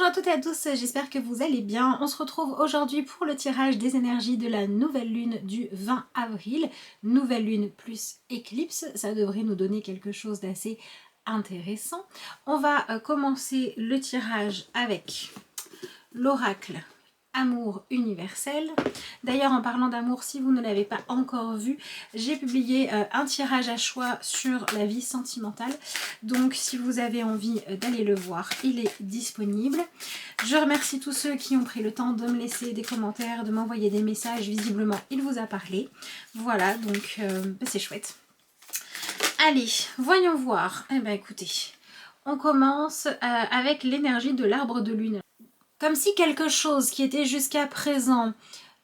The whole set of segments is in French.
Bonjour à toutes et à tous, j'espère que vous allez bien. On se retrouve aujourd'hui pour le tirage des énergies de la nouvelle lune du 20 avril. Nouvelle lune plus éclipse, ça devrait nous donner quelque chose d'assez intéressant. On va commencer le tirage avec l'oracle Amour universel. D'ailleurs, en parlant d'amour, si vous ne l'avez pas encore vu, j'ai publié un tirage à choix sur la vie sentimentale. Donc, si vous avez envie d'aller le voir, il est disponible. Je remercie tous ceux qui ont pris le temps de me laisser des commentaires, de m'envoyer des messages. Visiblement, il vous a parlé. Voilà, donc c'est chouette. Allez, voyons voir. Eh bien, écoutez, on commence avec l'énergie de l'arbre de lune. Comme si quelque chose qui était jusqu'à présent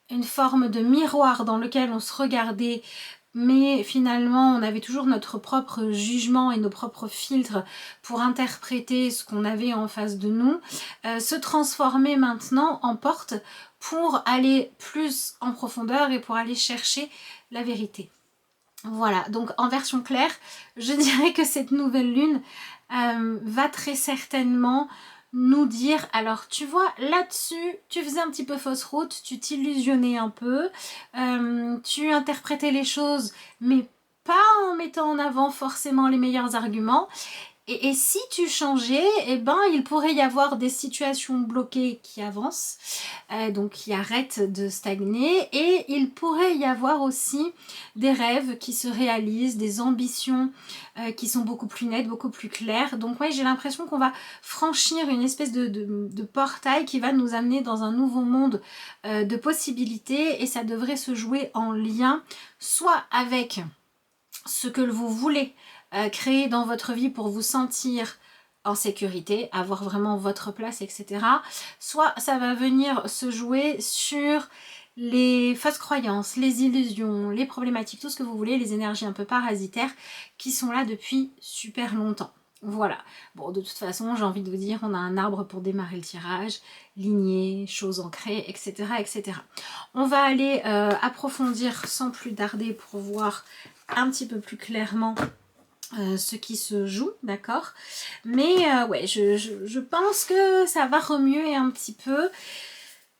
une forme de miroir dans lequel on se regardait, mais finalement on avait toujours notre propre jugement et nos propres filtres pour interpréter ce qu'on avait en face de nous, se transformait maintenant en porte pour aller plus en profondeur et pour aller chercher la vérité. Voilà, donc en version claire, je dirais que cette nouvelle lune va très certainement nous dire, alors tu vois là-dessus tu faisais un petit peu fausse route, tu t'illusionnais un peu, tu interprétais les choses mais pas en mettant en avant forcément les meilleurs arguments. Et si tu changeais, eh ben, il pourrait y avoir des situations bloquées qui avancent, donc qui arrêtent de stagner, et il pourrait y avoir aussi des rêves qui se réalisent, des ambitions qui sont beaucoup plus nettes, beaucoup plus claires. Donc ouais, j'ai l'impression qu'on va franchir une espèce de portail qui va nous amener dans un nouveau monde de possibilités, et ça devrait se jouer en lien soit avec ce que vous voulez créer dans votre vie pour vous sentir en sécurité, avoir vraiment votre place, etc. Soit ça va venir se jouer sur les fausses croyances, les illusions, les problématiques, tout ce que vous voulez, les énergies un peu parasitaires qui sont là depuis super longtemps. Voilà. Bon, de toute façon, j'ai envie de vous dire, on a un arbre pour démarrer le tirage, lignée, choses ancrées, etc., etc. On va aller approfondir sans plus tarder pour voir un petit peu plus clairement ce qui se joue, d'accord, mais ouais, je pense que ça va remuer un petit peu.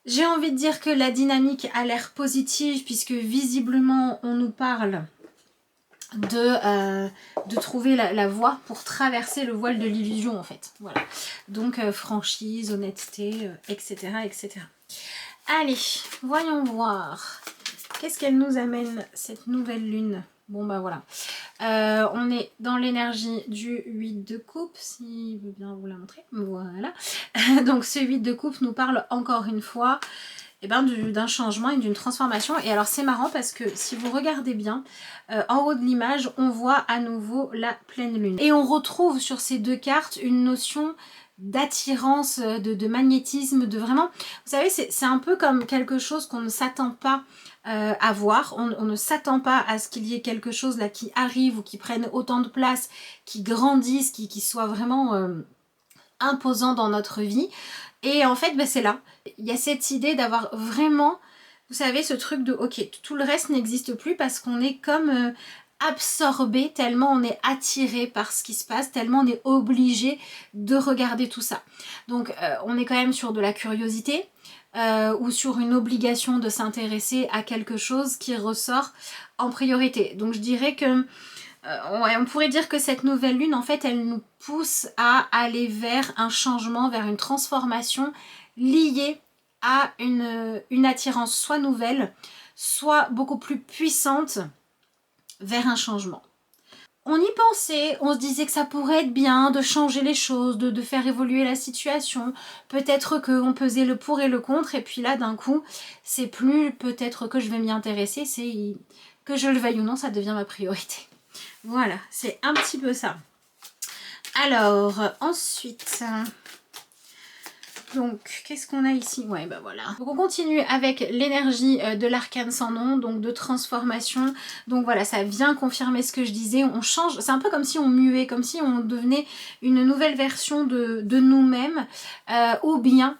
J'ai envie de dire que la dynamique a l'air positive puisque visiblement on nous parle de trouver la voie pour traverser le voile de l'illusion en fait, voilà, donc franchise, honnêteté, etc., etc. Allez, voyons voir qu'est-ce qu'elle nous amène cette nouvelle lune. Bon bah voilà, on est dans l'énergie du 8 de coupe, si je veux bien vous la montrer, voilà. Donc ce 8 de coupe nous parle encore une fois d'un changement et d'une transformation. Et alors c'est marrant parce que si vous regardez bien, en haut de l'image, on voit à nouveau la pleine lune. Et on retrouve sur ces deux cartes une notion d'attirance, de magnétisme, de vraiment, vous savez, c'est un peu comme quelque chose qu'on ne s'attend pas à voir, on ne s'attend pas à ce qu'il y ait quelque chose là qui arrive ou qui prenne autant de place, qui grandisse, qui soit vraiment imposant dans notre vie. Et en fait, c'est là, il y a cette idée d'avoir vraiment, vous savez, ce truc de ok, tout le reste n'existe plus parce qu'on est comme absorbé, tellement on est attiré par ce qui se passe, tellement on est obligé de regarder tout ça. Donc on est quand même sur de la curiosité ou sur une obligation de s'intéresser à quelque chose qui ressort en priorité. Donc je dirais que ouais, on pourrait dire que cette nouvelle lune, en fait, elle nous pousse à aller vers un changement, vers une transformation liée à une attirance soit nouvelle, soit beaucoup plus puissante vers un changement. On y pensait, on se disait que ça pourrait être bien de changer les choses, de faire évoluer la situation. Peut-être qu'on pesait le pour et le contre, et puis là, d'un coup, c'est plus peut-être que je vais m'y intéresser, c'est que je le veuille ou non, ça devient ma priorité. Voilà, c'est un petit peu ça. Alors, ensuite, donc, qu'est-ce qu'on a ici? Ouais, bah voilà. Donc, on continue avec l'énergie de l'arcane sans nom, donc de transformation. Donc voilà, ça vient confirmer ce que je disais. On change, c'est un peu comme si on muait, comme si on devenait une nouvelle version de nous-mêmes, ou bien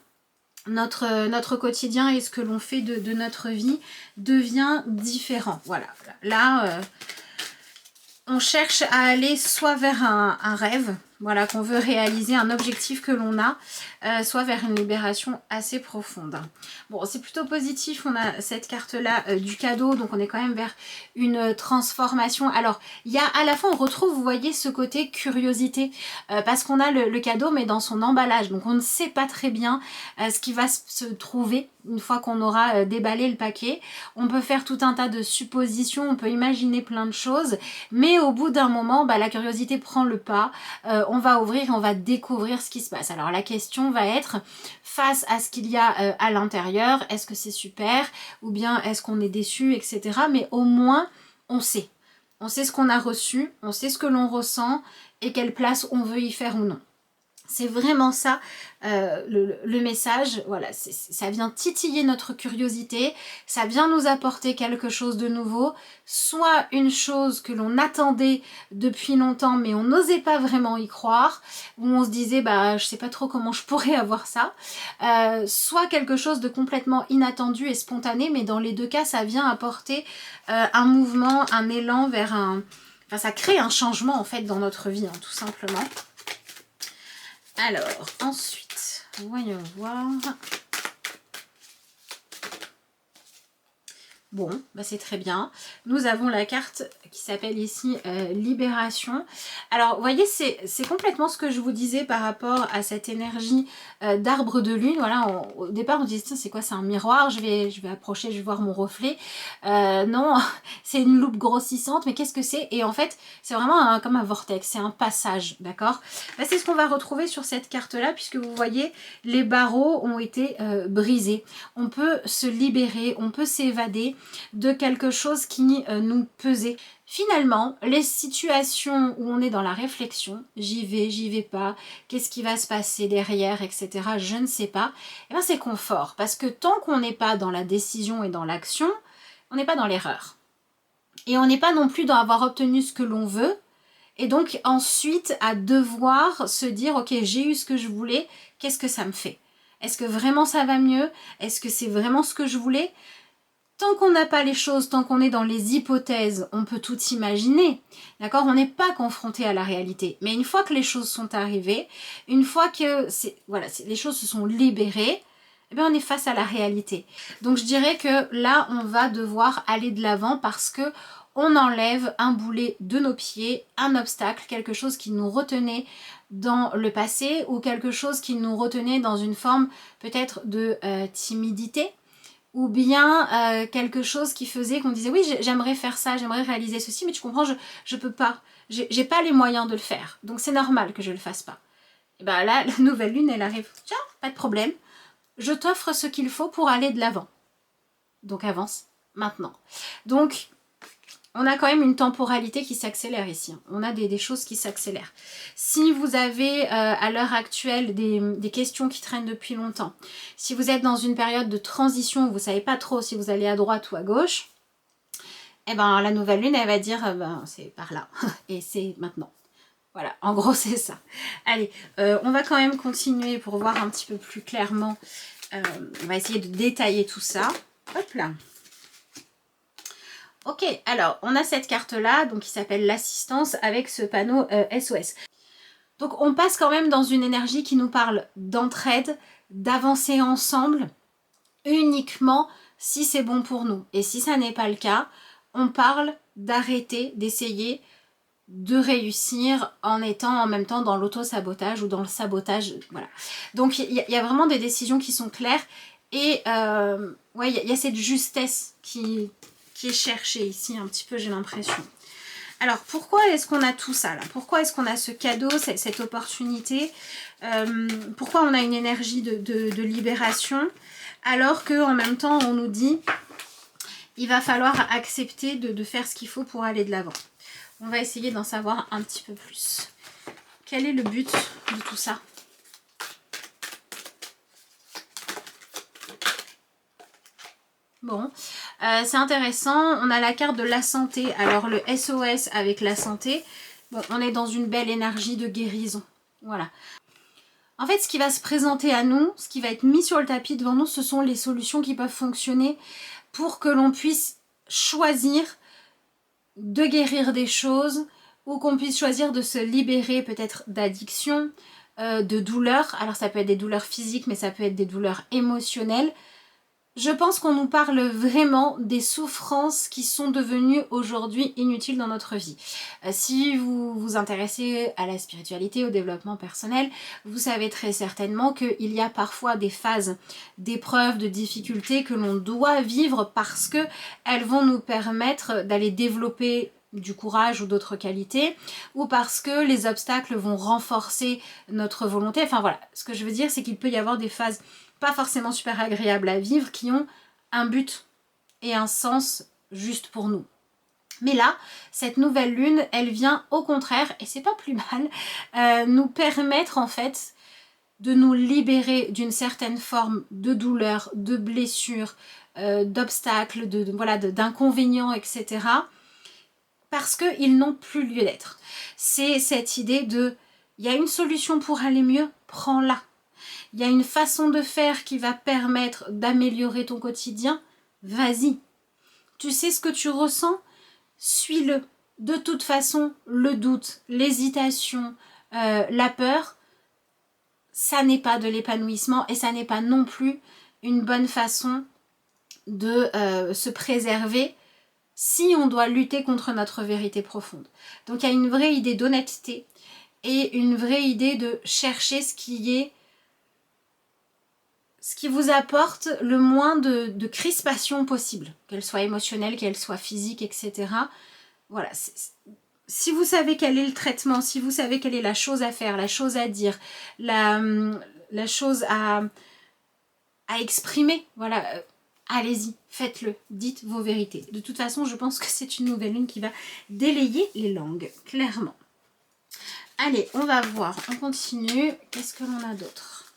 notre quotidien et ce que l'on fait de notre vie devient différent. Voilà, là... on cherche à aller soit vers un rêve, voilà, qu'on veut réaliser, un objectif que l'on a, soit vers une libération assez profonde. Bon, c'est plutôt positif, on a cette carte-là du cadeau, donc on est quand même vers une transformation. Alors, il y a à la fois, on retrouve, vous voyez, ce côté curiosité, parce qu'on a le cadeau, mais dans son emballage, donc on ne sait pas très bien ce qui va se trouver une fois qu'on aura déballé le paquet. On peut faire tout un tas de suppositions, on peut imaginer plein de choses, mais au bout d'un moment, bah, la curiosité prend le pas, on va ouvrir et on va découvrir ce qui se passe. Alors la question va être, face à ce qu'il y a à l'intérieur, est-ce que c'est super, ou bien est-ce qu'on est déçu, etc. Mais au moins, on sait. On sait ce qu'on a reçu, on sait ce que l'on ressent, et quelle place on veut y faire ou non. C'est vraiment ça le message, voilà, ça vient titiller notre curiosité, ça vient nous apporter quelque chose de nouveau, soit une chose que l'on attendait depuis longtemps mais on n'osait pas vraiment y croire, où on se disait bah je sais pas trop comment je pourrais avoir ça, soit quelque chose de complètement inattendu et spontané, mais dans les deux cas ça vient apporter un mouvement, un élan vers un... Enfin ça crée un changement en fait dans notre vie, hein, tout simplement. Alors, ensuite, voyons voir. Bon, bah c'est très bien. Nous avons la carte qui s'appelle ici Libération. Alors, vous voyez, c'est complètement ce que je vous disais par rapport à cette énergie d'arbre de lune. Voilà, au départ, on disait, tiens, c'est quoi? C'est un miroir, je vais approcher, je vais voir mon reflet. Non, c'est une loupe grossissante, mais qu'est-ce que c'est? Et en fait, c'est vraiment comme un vortex, c'est un passage, d'accord? Bah, c'est ce qu'on va retrouver sur cette carte-là, puisque vous voyez, les barreaux ont été brisés. On peut se libérer, on peut s'évader de quelque chose qui nous pesait. Finalement, les situations où on est dans la réflexion, j'y vais pas, qu'est-ce qui va se passer derrière, etc., je ne sais pas, et bien c'est confort, parce que tant qu'on n'est pas dans la décision et dans l'action, on n'est pas dans l'erreur. Et on n'est pas non plus dans avoir obtenu ce que l'on veut, et donc ensuite à devoir se dire, ok, j'ai eu ce que je voulais, qu'est-ce que ça me fait? Est-ce que vraiment ça va mieux? Est-ce que c'est vraiment ce que je voulais? Tant qu'on n'a pas les choses, tant qu'on est dans les hypothèses, on peut tout imaginer, d'accord? On n'est pas confronté à la réalité. Mais une fois que les choses sont arrivées, une fois que voilà, les choses se sont libérées, eh bien on est face à la réalité. Donc je dirais que là, on va devoir aller de l'avant parce que on enlève un boulet de nos pieds, un obstacle, quelque chose qui nous retenait dans le passé ou quelque chose qui nous retenait dans une forme peut-être de timidité, ou bien quelque chose qui faisait qu'on disait oui j'aimerais faire ça, j'aimerais réaliser ceci, mais tu comprends, je peux pas, j'ai pas les moyens de le faire, donc c'est normal que je le fasse pas. Et ben là la nouvelle lune elle arrive, tiens pas de problème, je t'offre ce qu'il faut pour aller de l'avant, donc avance maintenant. Donc on a quand même une temporalité qui s'accélère ici. On a des choses qui s'accélèrent. Si vous avez à l'heure actuelle des questions qui traînent depuis longtemps, si vous êtes dans une période de transition où vous ne savez pas trop si vous allez à droite ou à gauche, eh ben la nouvelle lune, elle va dire ben, c'est par là et c'est maintenant. Voilà, en gros c'est ça. Allez, on va quand même continuer pour voir un petit peu plus clairement. On va essayer de détailler tout ça. Hop là. Ok, alors on a cette carte-là, donc qui s'appelle l'assistance avec ce panneau SOS. Donc on passe quand même dans une énergie qui nous parle d'entraide, d'avancer ensemble, uniquement si c'est bon pour nous. Et si ça n'est pas le cas, on parle d'arrêter, d'essayer de réussir en étant en même temps dans l'auto-sabotage ou dans le sabotage. Voilà. Donc il y a vraiment des décisions qui sont claires et ouais, il y a cette justesse qui est cherchée ici un petit peu, j'ai l'impression. Alors pourquoi est-ce qu'on a tout ça là? Pourquoi est-ce qu'on a ce cadeau, cette opportunité? Pourquoi on a une énergie de libération alors qu'en même temps on nous dit il va falloir accepter de faire ce qu'il faut pour aller de l'avant? On va essayer d'en savoir un petit peu plus. Quel est le but de tout ça? Bon, c'est intéressant. On a la carte de la santé. Alors le SOS avec la santé, bon, on est dans une belle énergie de guérison. Voilà. En fait, ce qui va se présenter à nous, ce qui va être mis sur le tapis devant nous, ce sont les solutions qui peuvent fonctionner pour que l'on puisse choisir de guérir des choses, ou qu'on puisse choisir de se libérer peut-être d'addiction, de douleurs. Alors ça peut être des douleurs physiques, mais ça peut être des douleurs émotionnelles. Je pense qu'on nous parle vraiment des souffrances qui sont devenues aujourd'hui inutiles dans notre vie. Si vous vous intéressez à la spiritualité, au développement personnel, vous savez très certainement qu'il y a parfois des phases d'épreuves, de difficultés que l'on doit vivre parce que elles vont nous permettre d'aller développer du courage ou d'autres qualités, ou parce que les obstacles vont renforcer notre volonté. Enfin voilà, ce que je veux dire, c'est qu'il peut y avoir des phases pas forcément super agréables à vivre, qui ont un but et un sens juste pour nous. Mais là, cette nouvelle lune, elle vient au contraire, et c'est pas plus mal, nous permettre en fait de nous libérer d'une certaine forme de douleur, de blessure, d'obstacles, voilà, d'inconvénients, etc. Parce qu'ils n'ont plus lieu d'être. C'est cette idée de, il y a une solution pour aller mieux, prends-la. Il y a une façon de faire qui va permettre d'améliorer ton quotidien, vas-y. Tu sais ce que tu ressens, suis-le. De toute façon, le doute, l'hésitation, la peur, ça n'est pas de l'épanouissement et ça n'est pas non plus une bonne façon de se préserver si on doit lutter contre notre vérité profonde. Donc il y a une vraie idée d'honnêteté et une vraie idée de chercher ce qui vous apporte le moins de crispation possible, qu'elle soit émotionnelle, qu'elle soit physique, etc. Voilà, si vous savez quel est le traitement, si vous savez quelle est la chose à faire, la chose à dire, la chose à exprimer, voilà, allez-y, faites-le, dites vos vérités. De toute façon, je pense que c'est une nouvelle lune qui va délayer les langues, clairement. Allez, on va voir, on continue. Qu'est-ce que l'on a d'autre ?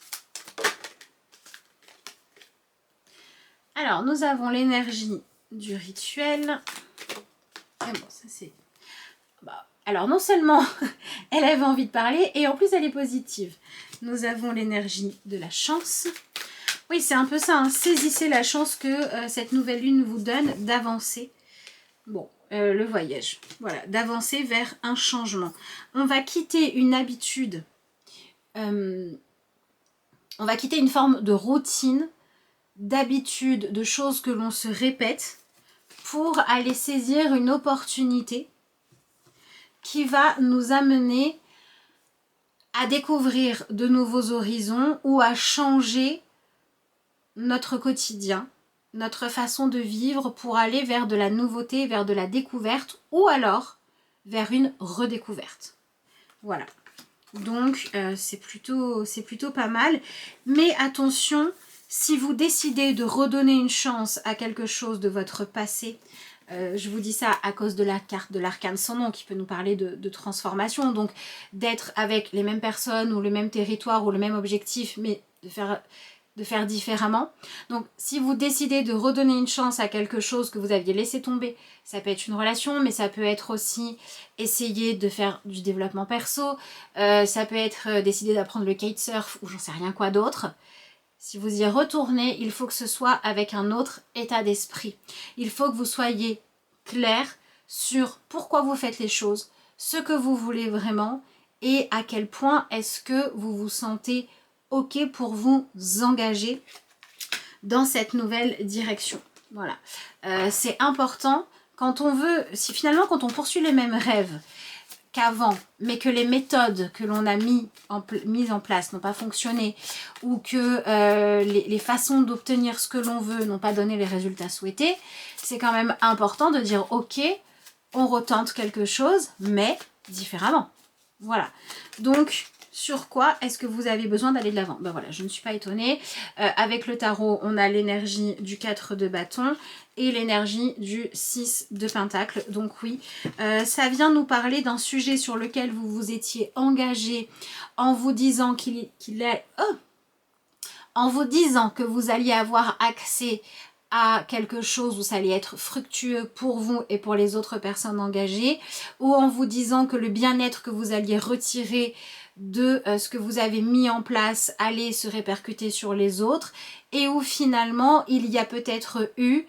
Alors, nous avons l'énergie du rituel. Et bon, ça c'est... alors, non seulement elle avait envie de parler, et en plus elle est positive. Nous avons l'énergie de la chance. Oui, c'est un peu ça, hein. Saisissez la chance que cette nouvelle lune vous donne d'avancer. Bon, le voyage. Voilà, d'avancer vers un changement. On va quitter une habitude. On va quitter une forme de routine, d'habitude, de choses que l'on se répète pour aller saisir une opportunité qui va nous amener à découvrir de nouveaux horizons ou à changer notre quotidien, notre façon de vivre pour aller vers de la nouveauté, vers de la découverte ou alors vers une redécouverte. Voilà. Donc c'est plutôt pas mal. Mais attention, si vous décidez de redonner une chance à quelque chose de votre passé, je vous dis ça à cause de la carte de l'arcane sans nom qui peut nous parler de transformation, donc d'être avec les mêmes personnes ou le même territoire ou le même objectif, mais de faire différemment. Donc si vous décidez de redonner une chance à quelque chose que vous aviez laissé tomber, ça peut être une relation, mais ça peut être aussi essayer de faire du développement perso, ça peut être décider d'apprendre le kitesurf ou j'en sais rien quoi d'autre. Si vous y retournez, il faut que ce soit avec un autre état d'esprit. Il faut que vous soyez clair sur pourquoi vous faites les choses, ce que vous voulez vraiment et à quel point est-ce que vous vous sentez OK pour vous engager dans cette nouvelle direction. Voilà. C'est important quand on veut, si finalement quand on poursuit les mêmes rêves qu'avant, mais que les méthodes que l'on a mises en place n'ont pas fonctionné, ou que les façons d'obtenir ce que l'on veut n'ont pas donné les résultats souhaités, c'est quand même important de dire ok, on retente quelque chose, mais différemment. Voilà. Donc, sur quoi est-ce que vous avez besoin d'aller de l'avant? Ben voilà, je ne suis pas étonnée. Avec le tarot, on a l'énergie du 4 de bâton et l'énergie du 6 de pentacle. Donc oui, ça vient nous parler d'un sujet sur lequel vous vous étiez engagé en vous disant en vous disant que vous alliez avoir accès à quelque chose où ça allait être fructueux pour vous et pour les autres personnes engagées, ou en vous disant que le bien-être que vous alliez retirer de ce que vous avez mis en place allait se répercuter sur les autres, et où finalement il y a peut-être eu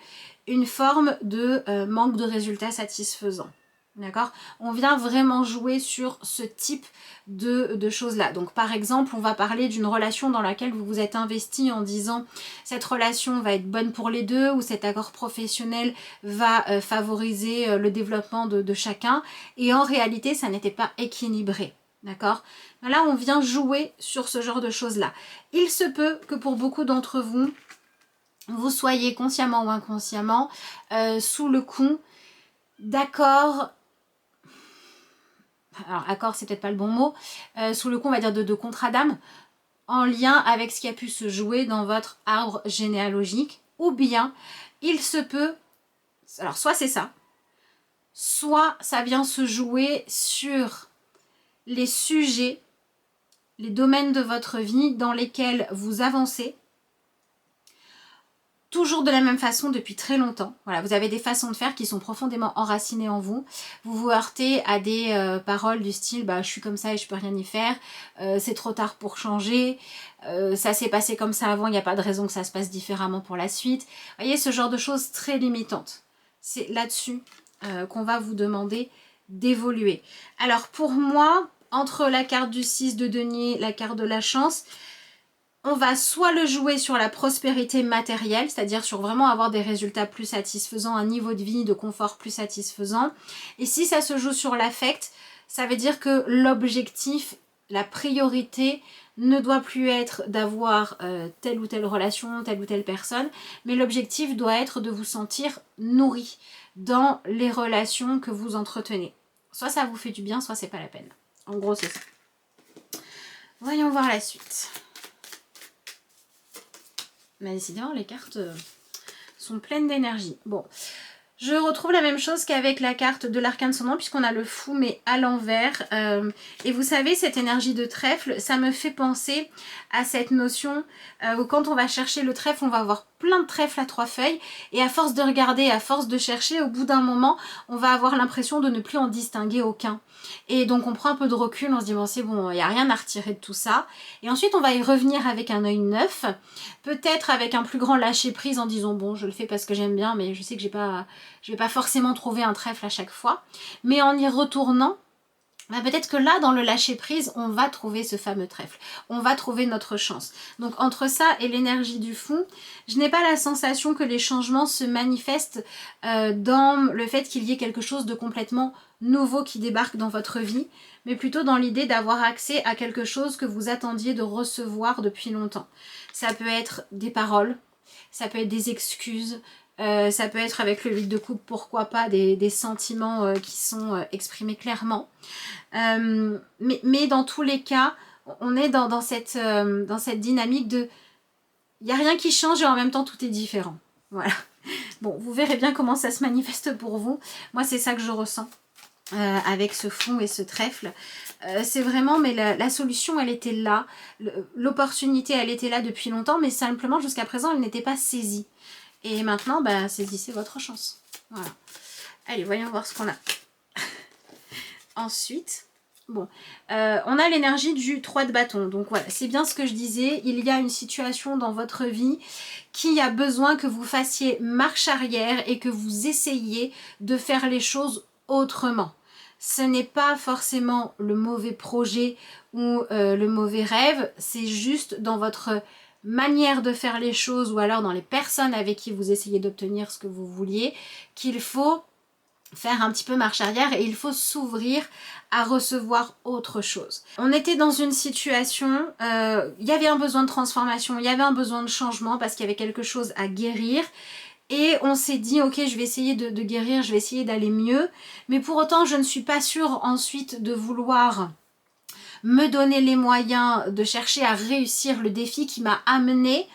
une forme de manque de résultats satisfaisants. D'accord? On vient vraiment jouer sur ce type de choses-là. Donc par exemple, on va parler d'une relation dans laquelle vous vous êtes investi en disant cette relation va être bonne pour les deux ou cet accord professionnel va favoriser le développement de chacun. Et en réalité, ça n'était pas équilibré. D'accord? Là, on vient jouer sur ce genre de choses-là. Il se peut que pour beaucoup d'entre vous, vous soyez consciemment ou inconsciemment sous le coup d'accords. Alors accord c'est peut-être pas le bon mot, sous le coup on va dire de contrat d'âme, en lien avec ce qui a pu se jouer dans votre arbre généalogique, ou bien il se peut, alors soit c'est ça, soit ça vient se jouer sur les sujets, les domaines de votre vie dans lesquels vous avancez, toujours de la même façon depuis très longtemps. Voilà, vous avez des façons de faire qui sont profondément enracinées en vous. Vous vous heurtez à des paroles du style bah, « je suis comme ça et je peux rien y faire c'est trop tard pour changer ça s'est passé comme ça avant, il n'y a pas de raison que ça se passe différemment pour la suite. » Vous voyez, ce genre de choses très limitantes. C'est là-dessus qu'on va vous demander d'évoluer. Alors pour moi, entre la carte du 6 de denier, la carte de la chance, on va soit le jouer sur la prospérité matérielle, c'est-à-dire sur vraiment avoir des résultats plus satisfaisants, un niveau de vie, de confort plus satisfaisant. Et si ça se joue sur l'affect, ça veut dire que l'objectif, la priorité, ne doit plus être d'avoir telle ou telle relation, telle ou telle personne, mais l'objectif doit être de vous sentir nourri dans les relations que vous entretenez. Soit ça vous fait du bien, soit c'est pas la peine. En gros, c'est ça. Voyons voir la suite. Mais décidément, les cartes sont pleines d'énergie. Bon, je retrouve la même chose qu'avec la carte de l'arcane descendant, puisqu'on a le fou, mais à l'envers. Et vous savez, cette énergie de trèfle, ça me fait penser à cette notion où quand on va chercher le trèfle, on va avoir plein de trèfles à 3 feuilles. Et à force de regarder, à force de chercher, au bout d'un moment, on va avoir l'impression de ne plus en distinguer aucun. Et donc on prend un peu de recul, on se dit bon c'est bon, il n'y a rien à retirer de tout ça. Et ensuite on va y revenir avec un œil neuf, peut-être avec un plus grand lâcher prise en disant bon je le fais parce que j'aime bien, mais je sais que je vais pas forcément trouver un trèfle à chaque fois. Mais en y retournant, bah peut-être que là, dans le lâcher-prise, on va trouver ce fameux trèfle. On va trouver notre chance. Donc entre ça et l'énergie du fond, je n'ai pas la sensation que les changements se manifestent dans le fait qu'il y ait quelque chose de complètement nouveau qui débarque dans votre vie, mais plutôt dans l'idée d'avoir accès à quelque chose que vous attendiez de recevoir depuis longtemps. Ça peut être des paroles, ça peut être des excuses, ça peut être avec le 8 de coupe, pourquoi pas, des sentiments qui sont exprimés clairement. Mais dans tous les cas, on est dans cette dynamique de il n'y a rien qui change et en même temps tout est différent. Voilà. Bon, vous verrez bien comment ça se manifeste pour vous. Moi, c'est ça que je ressens avec ce fond et ce trèfle. C'est vraiment, mais la solution, elle était là. L'opportunité, elle était là depuis longtemps, mais simplement, jusqu'à présent, elle n'était pas saisie. Et maintenant, bah, saisissez votre chance. Voilà. Allez, voyons voir ce qu'on a. Ensuite, bon, on a l'énergie du 3 de bâton. Donc voilà, c'est bien ce que je disais. Il y a une situation dans votre vie qui a besoin que vous fassiez marche arrière et que vous essayiez de faire les choses autrement. Ce n'est pas forcément le mauvais projet ou le mauvais rêve, c'est juste dans votre manière de faire les choses ou alors dans les personnes avec qui vous essayez d'obtenir ce que vous vouliez qu'il faut faire un petit peu marche arrière et il faut s'ouvrir à recevoir autre chose. On était dans une situation, il y avait un besoin de transformation, il y avait un besoin de changement parce qu'il y avait quelque chose à guérir. Et on s'est dit, ok, je vais essayer de guérir, je vais essayer d'aller mieux. Mais pour autant, je ne suis pas sûre ensuite de vouloir me donner les moyens de chercher à réussir le défi qui m'a amené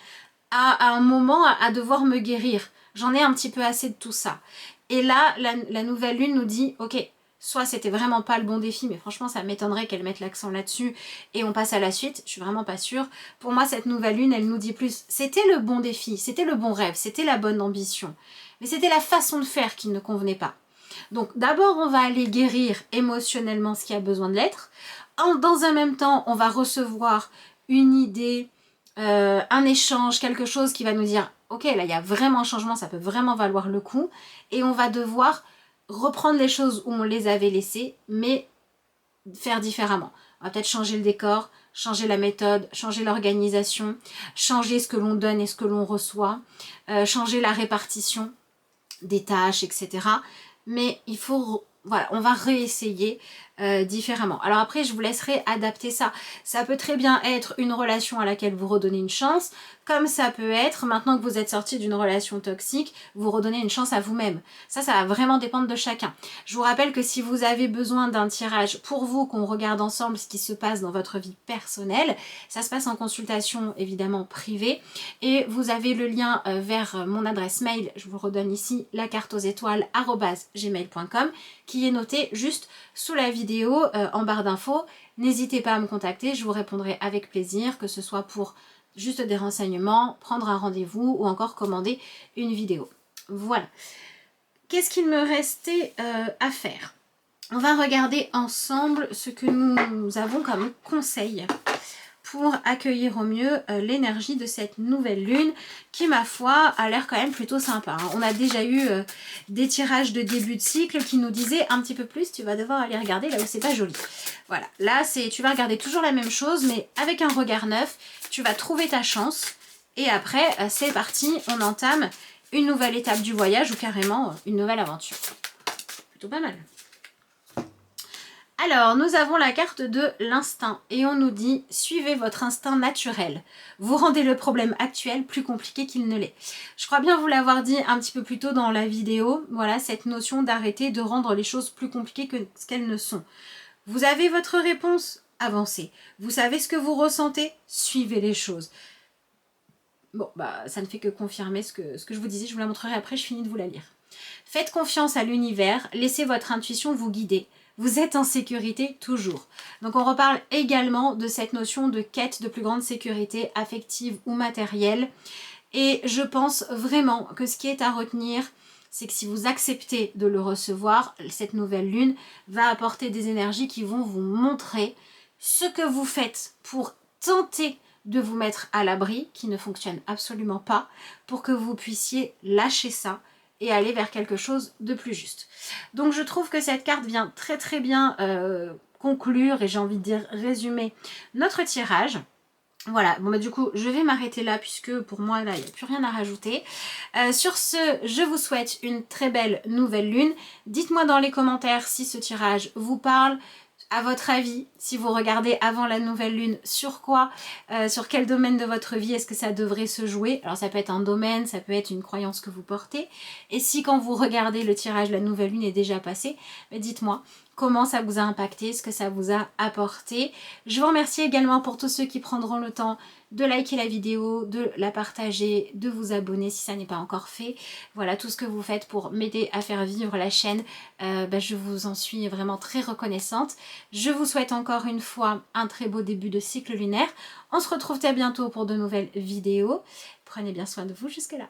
à un moment à devoir me guérir. J'en ai un petit peu assez de tout ça. Et là, la nouvelle lune nous dit, ok, soit c'était vraiment pas le bon défi, mais franchement ça m'étonnerait qu'elle mette l'accent là-dessus et on passe à la suite, je suis vraiment pas sûre. Pour moi cette nouvelle lune, elle nous dit plus, c'était le bon défi, c'était le bon rêve, c'était la bonne ambition, mais c'était la façon de faire qui ne convenait pas. Donc d'abord on va aller guérir émotionnellement ce qui a besoin de l'être, dans un même temps on va recevoir une idée, un échange, quelque chose qui va nous dire ok là il y a vraiment un changement, ça peut vraiment valoir le coup et on va devoir reprendre les choses où on les avait laissées, mais faire différemment. On va peut-être changer le décor, changer la méthode, changer l'organisation, changer ce que l'on donne et ce que l'on reçoit, changer la répartition des tâches, etc. Mais il faut, voilà, on va réessayer différemment. Alors après, je vous laisserai adapter ça. Ça peut très bien être une relation à laquelle vous redonnez une chance, comme ça peut être, maintenant que vous êtes sorti d'une relation toxique, vous redonnez une chance à vous-même. Ça va vraiment dépendre de chacun. Je vous rappelle que si vous avez besoin d'un tirage pour vous, qu'on regarde ensemble ce qui se passe dans votre vie personnelle, ça se passe en consultation évidemment privée, et vous avez le lien vers mon adresse mail, je vous redonne ici, lacarteauxétoiles@gmail.com, qui est noté juste sous la vidéo en barre d'infos. N'hésitez pas à me contacter, je vous répondrai avec plaisir, que ce soit pour juste des renseignements, prendre un rendez-vous ou encore commander une vidéo. Voilà. Qu'est-ce qu'il me restait à faire? On va regarder ensemble ce que nous avons comme conseil pour accueillir au mieux l'énergie de cette nouvelle lune qui, ma foi, a l'air quand même plutôt sympa. Hein. On a déjà eu des tirages de début de cycle qui nous disaient un petit peu plus, tu vas devoir aller regarder là où c'est pas joli. Voilà, là tu vas regarder toujours la même chose mais avec un regard neuf, tu vas trouver ta chance et après c'est parti, on entame une nouvelle étape du voyage ou carrément une nouvelle aventure. Plutôt pas mal. Alors, nous avons la carte de l'instinct et on nous dit « Suivez votre instinct naturel. Vous rendez le problème actuel plus compliqué qu'il ne l'est. » Je crois bien vous l'avoir dit un petit peu plus tôt dans la vidéo. Voilà, cette notion d'arrêter de rendre les choses plus compliquées que ce qu'elles ne sont. Vous avez votre réponse, avancez. Vous savez ce que vous ressentez, suivez les choses. Bon, bah ça ne fait que confirmer ce que je vous disais. Je vous la montrerai après, je finis de vous la lire. Faites confiance à l'univers, laissez votre intuition vous guider. Vous êtes en sécurité toujours. Donc on reparle également de cette notion de quête de plus grande sécurité affective ou matérielle. Et je pense vraiment que ce qui est à retenir, c'est que si vous acceptez de le recevoir, cette nouvelle lune va apporter des énergies qui vont vous montrer ce que vous faites pour tenter de vous mettre à l'abri, qui ne fonctionne absolument pas, pour que vous puissiez lâcher ça et aller vers quelque chose de plus juste. Donc je trouve que cette carte vient très très bien conclure et j'ai envie de dire résumer notre tirage. Voilà, bon bah du coup je vais m'arrêter là puisque pour moi là il n'y a plus rien à rajouter. Sur ce, je vous souhaite une très belle nouvelle lune. Dites-moi dans les commentaires si ce tirage vous parle. À votre avis, si vous regardez avant la nouvelle lune, sur quoi, sur quel domaine de votre vie est-ce que ça devrait se jouer? Alors ça peut être un domaine, ça peut être une croyance que vous portez. Et si quand vous regardez le tirage, la nouvelle lune est déjà passée, dites-moi comment ça vous a impacté, ce que ça vous a apporté. Je vous remercie également pour tous ceux qui prendront le temps de liker la vidéo, de la partager, de vous abonner si ça n'est pas encore fait. Voilà, tout ce que vous faites pour m'aider à faire vivre la chaîne, je vous en suis vraiment très reconnaissante. Je vous souhaite encore une fois un très beau début de cycle lunaire. On se retrouve très bientôt pour de nouvelles vidéos. Prenez bien soin de vous jusque là.